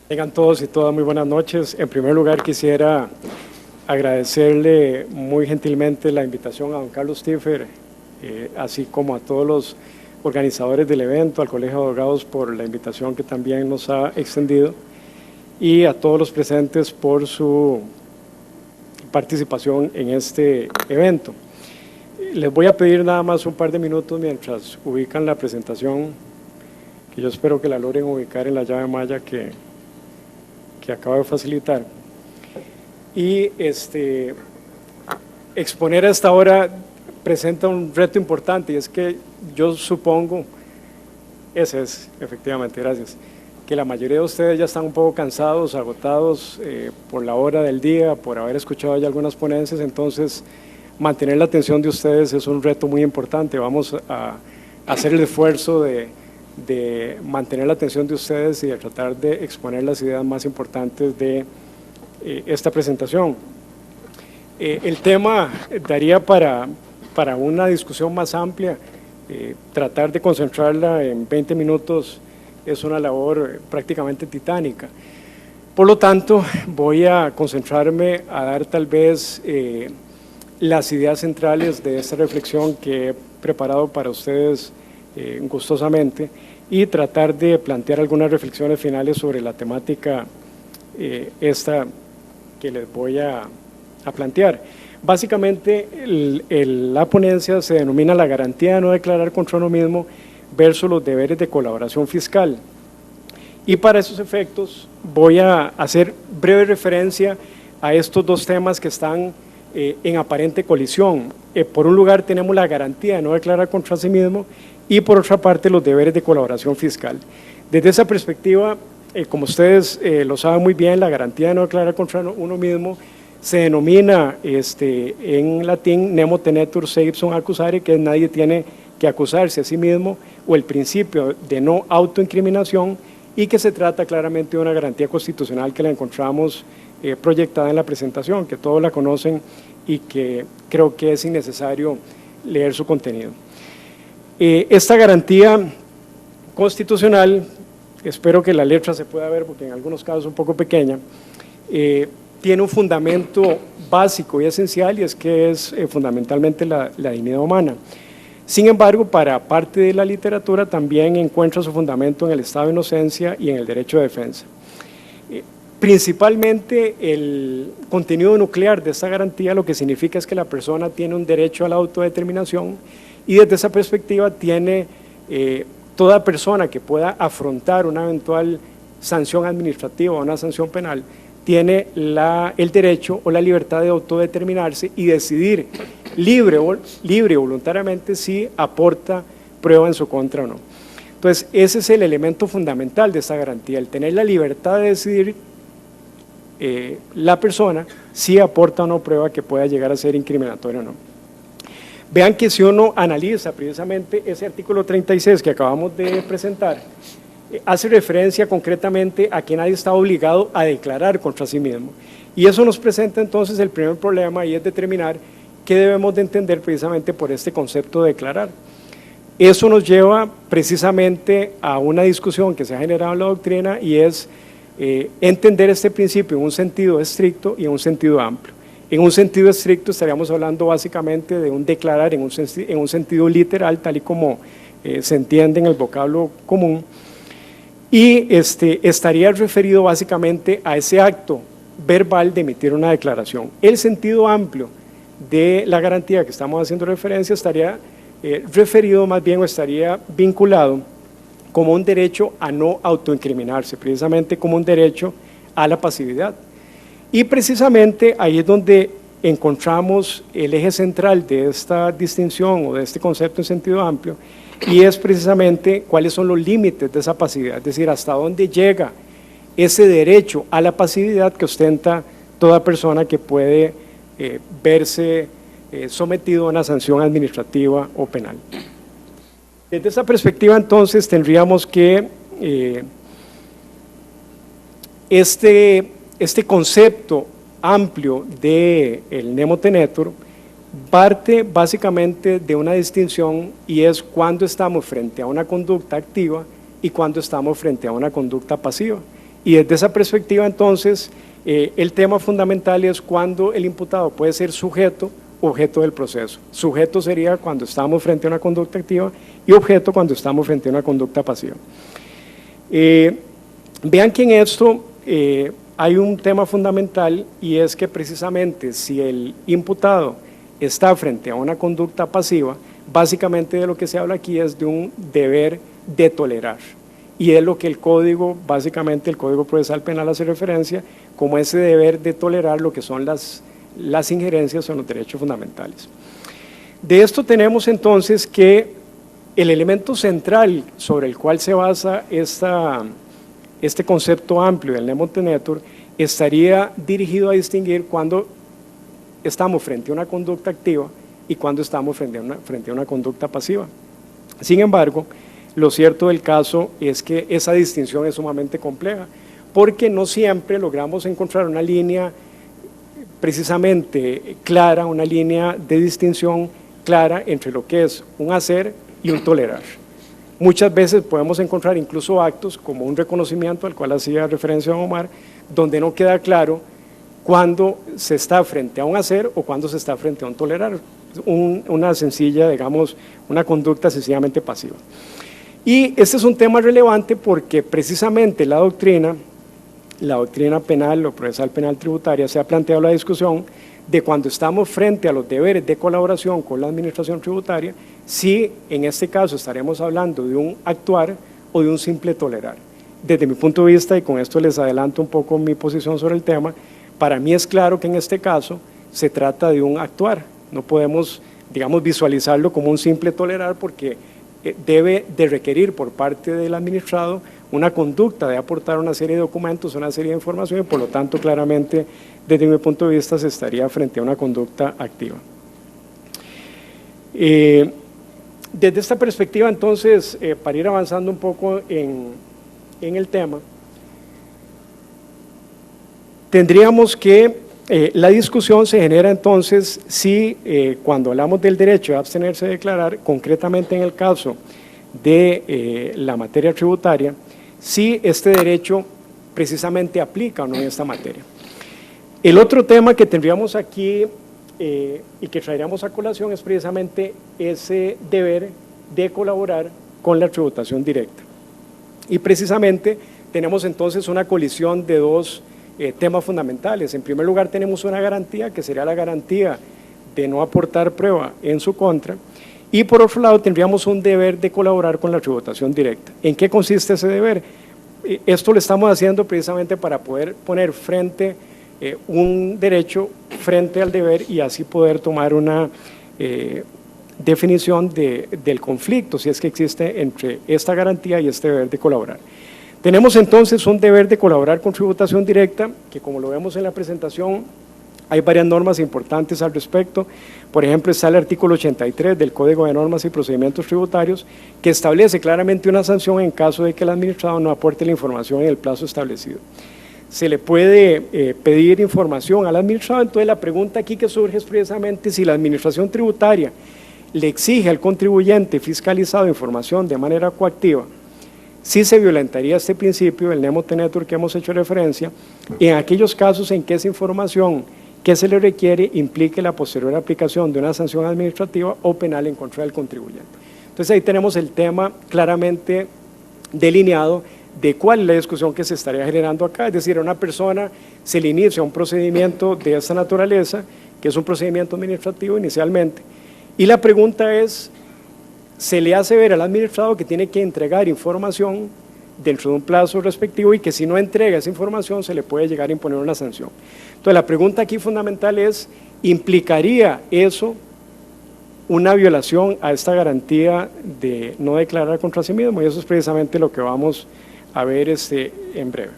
Tengan todos y todas muy buenas noches. En primer lugar, quisiera agradecerle muy gentilmente la invitación a don Carlos Tiffer, así como a todos los organizadores del evento, al Colegio de Abogados por la invitación que también nos ha extendido y a todos los presentes por su participación en este evento. Les voy a pedir nada más un par de minutos mientras ubican la presentación, que yo espero que la logren ubicar en la llave maya que acabo de facilitar. Y exponer a esta hora presenta un reto importante, y es que yo supongo, ese es, efectivamente, gracias, que la mayoría de ustedes ya están un poco cansados, agotados por la hora del día, por haber escuchado ya algunas ponencias. Entonces mantener la atención de ustedes es un reto muy importante. Vamos a hacer el esfuerzo de mantener la atención de ustedes y de tratar de exponer las ideas más importantes de esta presentación. El tema daría para una discusión más amplia. Tratar de concentrarla en 20 minutos es una labor prácticamente titánica. Por lo tanto, voy a concentrarme a dar tal vez las ideas centrales de esta reflexión que he preparado para ustedes gustosamente, y tratar de plantear algunas reflexiones finales sobre la temática esta que les voy a plantear. Básicamente, la ponencia se denomina la garantía de no declarar contra uno mismo versus los deberes de colaboración fiscal. Y para esos efectos voy a hacer breve referencia a estos dos temas que están en aparente colisión. Por un lugar tenemos la garantía de no declarar contra sí mismo, y por otra parte los deberes de colaboración fiscal. Desde esa perspectiva, como ustedes lo saben muy bien, la garantía de no declarar contra uno mismo se denomina en latín nemo tenetur se ipsum accusare, que es nadie tiene que acusarse a sí mismo, o el principio de no autoincriminación, y que se trata claramente de una garantía constitucional que la encontramos proyectada en la presentación, que todos la conocen y que creo que es innecesario leer su contenido. Esta garantía constitucional, espero que la letra se pueda ver porque en algunos casos es un poco pequeña, tiene un fundamento básico y esencial, y es que es fundamentalmente la dignidad humana. Sin embargo, para parte de la literatura también encuentra su fundamento en el estado de inocencia y en el derecho de defensa. Principalmente el contenido nuclear de esta garantía lo que significa es que la persona tiene un derecho a la autodeterminación, y desde esa perspectiva tiene toda persona que pueda afrontar una eventual sanción administrativa o una sanción penal, tiene el derecho o la libertad de autodeterminarse y decidir libre y voluntariamente si aporta prueba en su contra o no. Entonces, ese es el elemento fundamental de esta garantía, el tener la libertad de decidir la persona si aporta o no prueba que pueda llegar a ser incriminatoria o no. Vean que si uno analiza precisamente ese artículo 36 que acabamos de presentar, hace referencia concretamente a que nadie está obligado a declarar contra sí mismo. Y eso nos presenta entonces el primer problema, y es determinar qué debemos de entender precisamente por este concepto de declarar. Eso nos lleva precisamente a una discusión que se ha generado en la doctrina, y es entender este principio en un sentido estricto y en un sentido amplio. En un sentido estricto estaríamos hablando básicamente de un declarar en un sentido literal, tal y como se entiende en el vocablo común, y estaría referido básicamente a ese acto verbal de emitir una declaración. El sentido amplio de la garantía que estamos haciendo referencia estaría referido más bien, o estaría vinculado como un derecho a no autoincriminarse, precisamente como un derecho a la pasividad. Y precisamente ahí es donde encontramos el eje central de esta distinción o de este concepto en sentido amplio, y es precisamente cuáles son los límites de esa pasividad, es decir, hasta dónde llega ese derecho a la pasividad que ostenta toda persona que puede verse sometido a una sanción administrativa o penal. Desde esa perspectiva, entonces, tendríamos que este concepto amplio del nemo tenetur parte básicamente de una distinción, y es cuando estamos frente a una conducta activa y cuando estamos frente a una conducta pasiva. Y desde esa perspectiva, entonces, el tema fundamental es cuando el imputado puede ser sujeto, objeto del proceso. Sujeto sería cuando estamos frente a una conducta activa y objeto cuando estamos frente a una conducta pasiva. Vean que en esto hay un tema fundamental, y es que precisamente si el imputado está frente a una conducta pasiva, básicamente de lo que se habla aquí es de un deber de tolerar. Y es lo que el Código, básicamente el Código Procesal Penal hace referencia como ese deber de tolerar lo que son las injerencias en los derechos fundamentales. De esto tenemos entonces que el elemento central sobre el cual se basa este concepto amplio del nemo tenetur estaría dirigido a distinguir cuando estamos frente a una conducta activa y cuando estamos frente a una conducta pasiva. Sin embargo, lo cierto del caso es que esa distinción es sumamente compleja, porque no siempre logramos encontrar una línea precisamente clara, una línea de distinción clara entre lo que es un hacer y un tolerar. Muchas veces podemos encontrar incluso actos como un reconocimiento, al cual hacía referencia don Omar, donde no queda claro cuándo se está frente a un hacer o cuándo se está frente a un tolerar, una sencilla, digamos, una conducta sencillamente pasiva. Y este es un tema relevante porque precisamente la doctrina penal o procesal penal tributaria se ha planteado la discusión de cuando estamos frente a los deberes de colaboración con la administración tributaria, si en este caso estaremos hablando de un actuar o de un simple tolerar. Desde mi punto de vista, y con esto les adelanto un poco mi posición sobre el tema, para mí es claro que en este caso se trata de un actuar. No podemos, digamos, visualizarlo como un simple tolerar, porque debe de requerir por parte del administrado una conducta de aportar una serie de documentos, una serie de información, y por lo tanto claramente desde mi punto de vista se estaría frente a una conducta activa. Desde esta perspectiva entonces, para ir avanzando un poco en el tema, tendríamos que la discusión se genera entonces si cuando hablamos del derecho de abstenerse de declarar, concretamente en el caso de la materia tributaria, si este derecho precisamente aplica o no en esta materia. El otro tema que tendríamos aquí y que traeríamos a colación es precisamente ese deber de colaborar con la tributación directa. Y precisamente tenemos entonces una colisión de dos temas fundamentales. En primer lugar, tenemos una garantía, que sería la garantía de no aportar prueba en su contra, y por otro lado tendríamos un deber de colaborar con la tributación directa. ¿En qué consiste ese deber? Esto lo estamos haciendo precisamente para poder poner frente un derecho frente al deber y así poder tomar una definición del conflicto, si es que existe entre esta garantía y este deber de colaborar. Tenemos entonces un deber de colaborar con tributación directa, que como lo vemos en la presentación, hay varias normas importantes al respecto. Por ejemplo, está el artículo 83 del Código de Normas y Procedimientos Tributarios, que establece claramente una sanción en caso de que el administrado no aporte la información en el plazo establecido. Se le puede pedir información al administrado. Entonces la pregunta aquí que surge es precisamente si la administración tributaria le exige al contribuyente fiscalizado información de manera coactiva, sí se violentaría este principio del nemo tenetur que hemos hecho referencia, en aquellos casos en que esa información que se le requiere implique la posterior aplicación de una sanción administrativa o penal en contra del contribuyente. Entonces ahí tenemos el tema claramente delineado de cuál es la discusión que se estaría generando acá. Es decir, a una persona se le inicia un procedimiento de esta naturaleza, que es un procedimiento administrativo inicialmente, y la pregunta es, se le hace ver al administrado que tiene que entregar información dentro de un plazo respectivo y que si no entrega esa información se le puede llegar a imponer una sanción. Entonces la pregunta aquí fundamental es, ¿implicaría eso una violación a esta garantía de no declarar contra sí mismo? Y eso es precisamente lo que vamos a ver en breve.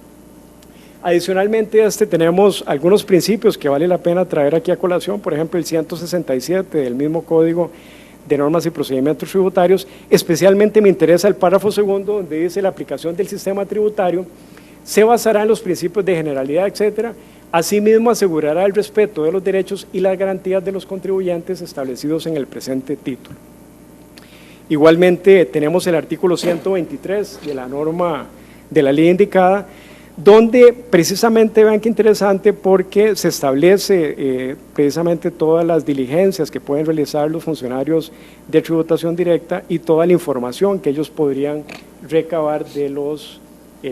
Adicionalmente tenemos algunos principios que vale la pena traer aquí a colación, por ejemplo el 167 del mismo Código de Normas y Procedimientos Tributarios. Especialmente me interesa el párrafo segundo, donde dice: la aplicación del sistema tributario se basará en los principios de generalidad, etcétera. Asimismo, asegurará el respeto de los derechos y las garantías de los contribuyentes establecidos en el presente título. Igualmente, tenemos el artículo 123 de la norma de la ley indicada, donde precisamente, vean qué interesante, porque se establece precisamente todas las diligencias que pueden realizar los funcionarios de tributación directa y toda la información que ellos podrían recabar de los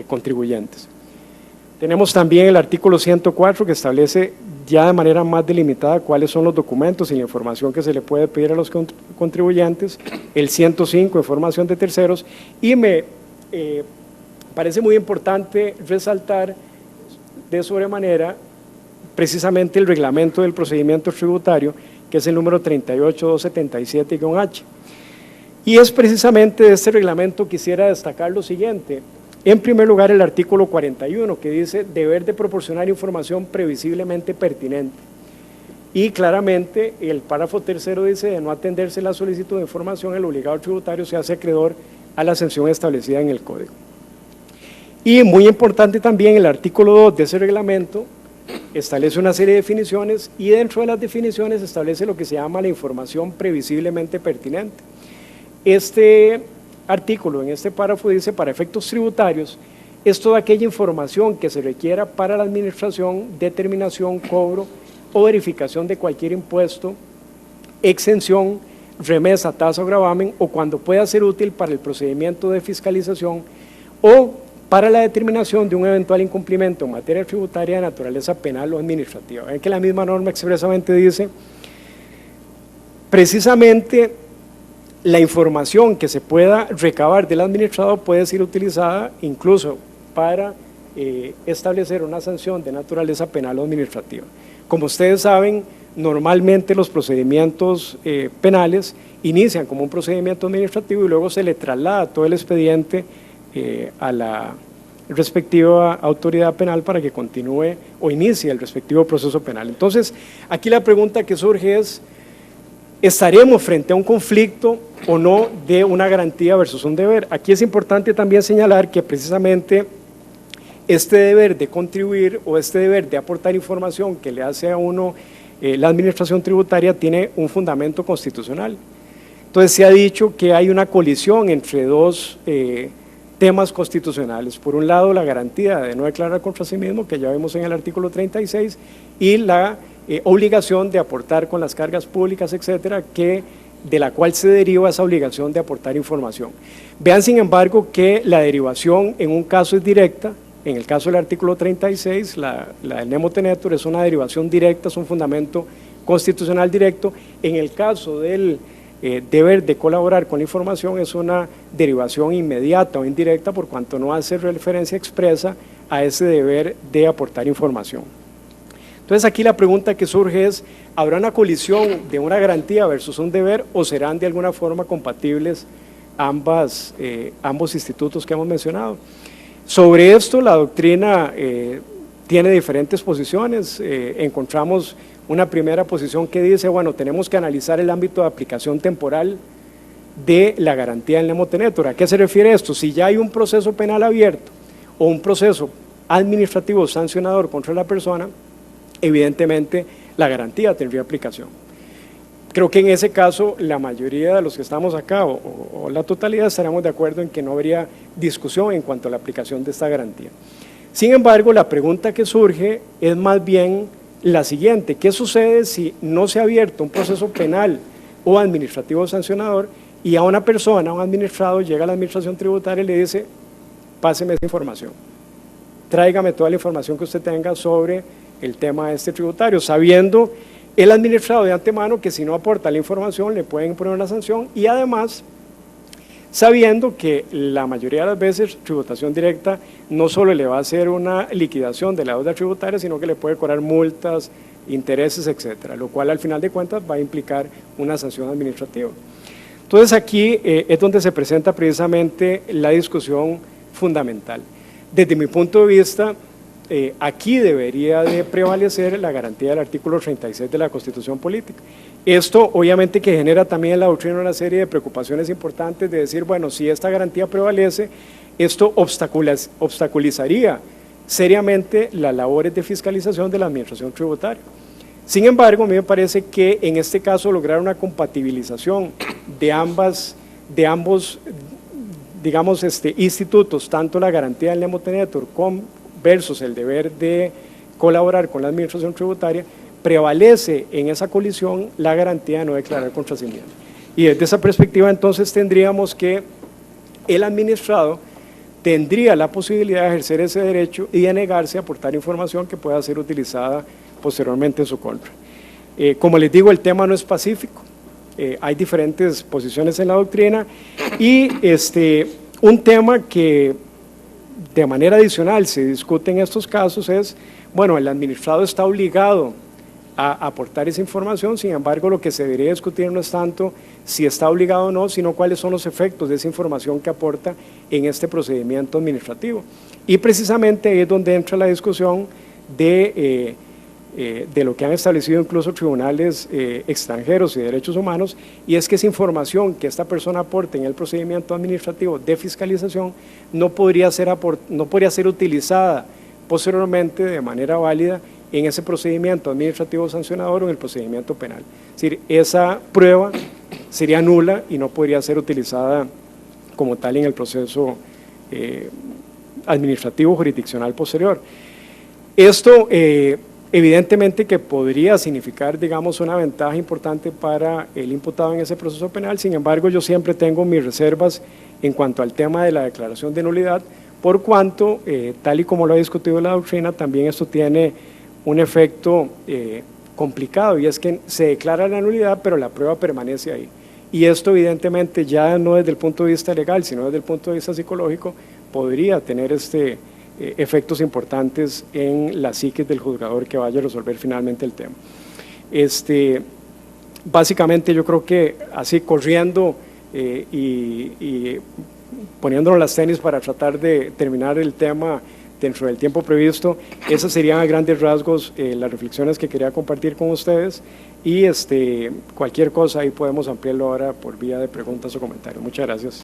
contribuyentes. Tenemos también el artículo 104 que establece ya de manera más delimitada cuáles son los documentos y la información que se le puede pedir a los contribuyentes, el 105, información de terceros, y me parece muy importante resaltar de sobremanera precisamente el reglamento del procedimiento tributario, que es el número 38277-H. Y es precisamente de este reglamento quisiera destacar lo siguiente. En primer lugar, el artículo 41, que dice deber de proporcionar información previsiblemente pertinente. Y claramente el párrafo tercero dice de no atenderse la solicitud de información, el obligado tributario se hace acreedor a la sanción establecida en el Código. Y muy importante también, el artículo 2 de ese reglamento establece una serie de definiciones y dentro de las definiciones establece lo que se llama la información previsiblemente pertinente. Este artículo en este párrafo dice: para efectos tributarios es toda aquella información que se requiera para la administración, determinación, cobro o verificación de cualquier impuesto, exención, remesa, tasa o gravamen, o cuando pueda ser útil para el procedimiento de fiscalización o para la determinación de un eventual incumplimiento en materia tributaria de naturaleza penal o administrativa. Ven que la misma norma expresamente dice precisamente la información que se pueda recabar del administrado puede ser utilizada incluso para establecer una sanción de naturaleza penal o administrativa. Como ustedes saben, normalmente los procedimientos penales inician como un procedimiento administrativo y luego se le traslada todo el expediente a la respectiva autoridad penal para que continúe o inicie el respectivo proceso penal. Entonces, aquí la pregunta que surge es: ¿estaremos frente a un conflicto o no de una garantía versus un deber? Aquí es importante también señalar que precisamente este deber de contribuir o este deber de aportar información que le hace a uno la administración tributaria tiene un fundamento constitucional. Entonces se ha dicho que hay una colisión entre dos temas constitucionales. Por un lado, la garantía de no declarar contra sí mismo, que ya vemos en el artículo 36, y la obligación de aportar con las cargas públicas, etcétera, de la cual se deriva esa obligación de aportar información. Vean, sin embargo, que la derivación en un caso es directa. En el caso del artículo 36, la del nemo tenetur es una derivación directa, es un fundamento constitucional directo. En el caso del deber de colaborar con la información es una derivación inmediata o indirecta, por cuanto no hace referencia expresa a ese deber de aportar información. Entonces aquí la pregunta que surge es: ¿habrá una colisión de una garantía versus un deber o serán de alguna forma compatibles ambos institutos que hemos mencionado? Sobre esto la doctrina tiene diferentes posiciones. Encontramos una primera posición que dice, bueno, tenemos que analizar el ámbito de aplicación temporal de la garantía del nemo tenetur. ¿A qué se refiere esto? Si ya hay un proceso penal abierto o un proceso administrativo sancionador contra la persona, evidentemente la garantía tendría aplicación. Creo que en ese caso la mayoría de los que estamos acá o la totalidad estaremos de acuerdo en que no habría discusión en cuanto a la aplicación de esta garantía. Sin embargo, la pregunta que surge es más bien la siguiente: ¿qué sucede si no se ha abierto un proceso penal o administrativo sancionador y a una persona, a un administrado, llega a la administración tributaria y le dice: páseme esa información, tráigame toda la información que usted tenga sobre el tema de este tributario, sabiendo el administrado de antemano que si no aporta la información le pueden poner una sanción, y además sabiendo que la mayoría de las veces tributación directa no solo le va a hacer una liquidación de la deuda tributaria, sino que le puede cobrar multas, intereses, etcétera, lo cual al final de cuentas va a implicar una sanción administrativa. Entonces aquí es donde se presenta precisamente la discusión fundamental. Desde mi punto de vista, aquí debería de prevalecer la garantía del artículo 36 de la Constitución Política. Esto obviamente que genera también en la doctrina una serie de preocupaciones importantes de decir, bueno, si esta garantía prevalece, esto obstaculizaría seriamente las labores de fiscalización de la administración tributaria. Sin embargo, a mí me parece que en este caso lograr una compatibilización de ambos, digamos, institutos, tanto la garantía del nemo tenetur versus el deber de colaborar con la administración tributaria, prevalece en esa colisión la garantía de no declarar contra sí mismo. Y desde esa perspectiva entonces tendríamos que el administrado tendría la posibilidad de ejercer ese derecho y de negarse a aportar información que pueda ser utilizada posteriormente en su contra. Como les digo, el tema no es pacífico, hay diferentes posiciones en la doctrina y un tema que de manera adicional se discute en estos casos es, bueno, el administrado está obligado a aportar esa información, sin embargo lo que se debería discutir no es tanto si está obligado o no, sino cuáles son los efectos de esa información que aporta en este procedimiento administrativo. Y precisamente ahí es donde entra la discusión de lo que han establecido incluso tribunales extranjeros y de derechos humanos, y es que esa información que esta persona aporte en el procedimiento administrativo de fiscalización no podría ser utilizada posteriormente de manera válida en ese procedimiento administrativo sancionador o en el procedimiento penal. Es decir, esa prueba sería nula y no podría ser utilizada como tal en el proceso administrativo jurisdiccional posterior. Esto evidentemente que podría significar, digamos, una ventaja importante para el imputado en ese proceso penal, sin embargo, yo siempre tengo mis reservas en cuanto al tema de la declaración de nulidad, por cuanto, tal y como lo ha discutido la doctrina, también esto tiene un efecto complicado, y es que se declara la nulidad, pero la prueba permanece ahí. Y esto evidentemente ya no desde el punto de vista legal, sino desde el punto de vista psicológico, podría tener efectos importantes en la psiquis del juzgador que vaya a resolver finalmente el tema. Básicamente yo creo que así corriendo y poniéndonos las tenis para tratar de terminar el tema dentro del tiempo previsto, esas serían a grandes rasgos las reflexiones que quería compartir con ustedes, y cualquier cosa ahí podemos ampliarlo ahora por vía de preguntas o comentarios. Muchas gracias.